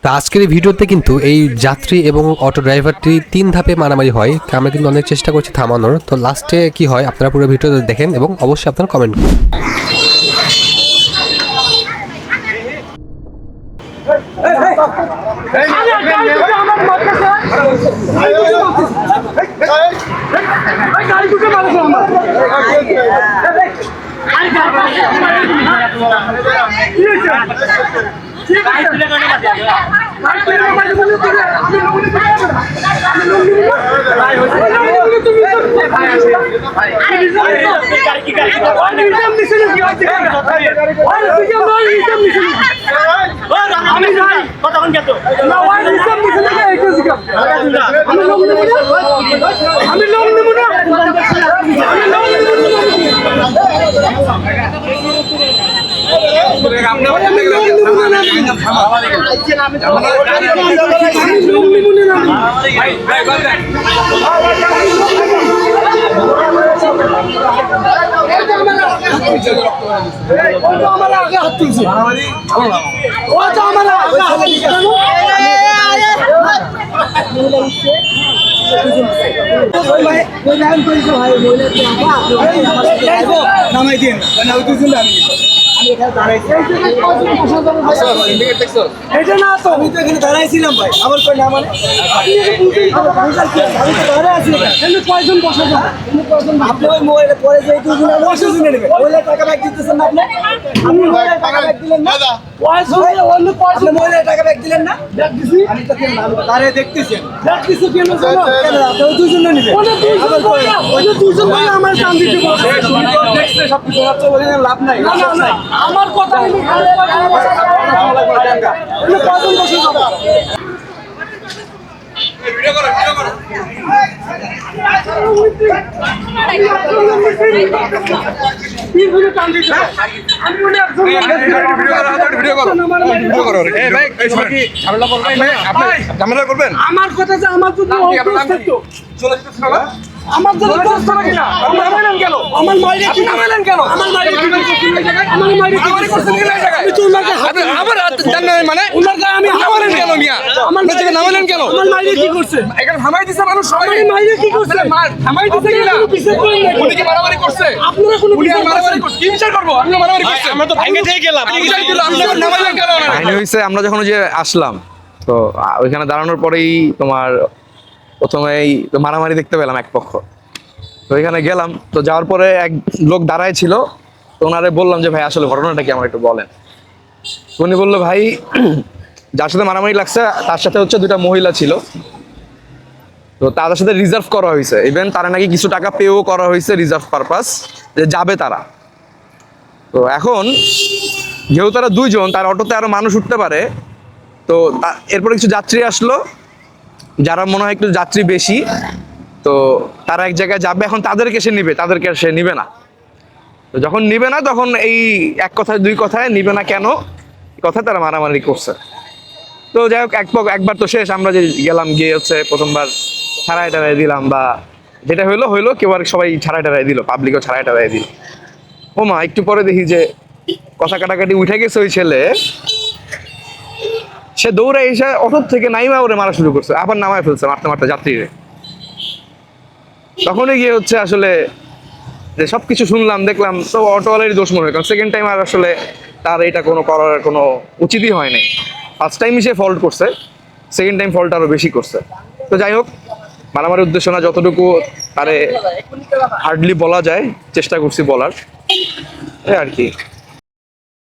তো আজকের এই ভিডিওতে কিন্তু এই যাত্রী এবং অটো ড্রাইভারটি 3 ধাপে মারামারি হয়। আমরা কিন্তু অনেক চেষ্টা করছি থামানোর। তো লাস্টে কি হয় আপনারা পুরো ভিডিওতে দেখেন এবং অবশ্যই আপনারা কমেন্ট করুন। দাঁড়াইছিলাম ভাই আমার কই না মানে আপনি ওই মোবাইলে পরে যে মোবাইলের টাকা ব্যাগ দিতেছেন না আপনি মোবাইলের টাকা ব্যাগ দিলেন না মোবাইলের টাকা ব্যাগ দিলেন না আমি তো তারে দেখতেছেন কেন দুজন নেবে আমার কাম দিতে দেখছে সব কিছু লাভ নাই আমার কথা আমার কথা যে আমার আমার জন্য কষ্ট লাগে না নামালেন কেন আমার মাইরে কি নামালেন কেন আমার মাইরে কি আমার মাইরে কি করছেন এই জায়গায় আমি তো উনাকে আমার হাত জানেন মানে উনার গায়ে আমি নামালেন কেন মিয়া আমার জায়গায় নামালেন কেন আমার মাইরে কি করছে এখানে থামাই দিছে মানুষ সবাই মাইরে কি করছে থামাই দিছে কিনা উনি কি মারামারি করছে আপনারা কোনো বিচার মারামারি করছে কি বিচার করব আপনি মারামারি করছেন আমরা তো ভাঙে দিয়ে গেলাম বিচার দিলাম আমরা নামালেন কেন আইন হইছে আমরা যখন যে আসলাম তো ওইখানে দাঁড়ানোর পরেই তোমার প্রথমেই তো মারামারি দেখতে পেলাম এক পক্ষ। তো এখানে গেলাম, তো যাওয়ার পরে এক লোক দাঁড়ায় ছিল, তো ওনারে বললাম যে ভাই আসলে ঘটনাটা কি আমার একটু বলেন। উনি বললো ভাই যার সাথে মারামারি লাগছে তার সাথে হচ্ছে 2টা মহিলা ছিল, তো তাদের সাথে রিজার্ভ করা হয়েছে, ইভেন তারা নাকি কিছু টাকা পেও করা হয়েছে রিজার্ভ পারপাস যে যাবে তারা। তো এখন যেহেতু তারা 2 জন, তার অটোতে আরো মানুষ উঠতে পারে, তো এরপরে কিছু যাত্রী আসলো যারা মনে হয় একটু যাত্রী বেশি, তো তারা এক জায়গায় যাবে, এখন তাদেরকে সে নিবে, তাদেরকে সে নিবে না। তো যখন নিবে না তখন এই এক কথায় 2 কথায় নিবে না কেন কথা তারা মারামারি করছে। তো যাই হোক একবার তো শেষ, আমরা যে গেলাম গিয়ে হচ্ছে প্রথমবার ছাড়াই টাড়াই দিলাম, বা যেটা হইলো কেউ আর সবাই ছাড়াই টাড়াই দিল, পাবলিকও ছাড়াই টাড়াই দিল। ও মা একটু পরে দেখি যে কথা কাটাকাটি উঠে গেছে, ওই ছেলে সে দৌড়ে এসে অটো থেকে নাইমা ওরে মারা শুরু করছে, আবার নামায় ফেলছে মারতে মারতে যাত্রীরে। তখনই গিয়ে হচ্ছে আসলে যে সবকিছু শুনলাম দেখলাম, তো অটোওয়ালারই দোষ মনে হয়, কারণ সেকেন্ড টাইম আর আসলে তার এটা কোনো করার কোনো উচিতই হয় নাই। ফার্স্ট টাইমই সে ফল্ট করছে, সেকেন্ড টাইম ফল্ট আরো বেশি করছে। তো যাই হোক, মারামারির উদ্দেশ্য না, যতটুকু তারে হার্ডলি বলা যায় চেষ্টা করছি বলার, আর কি।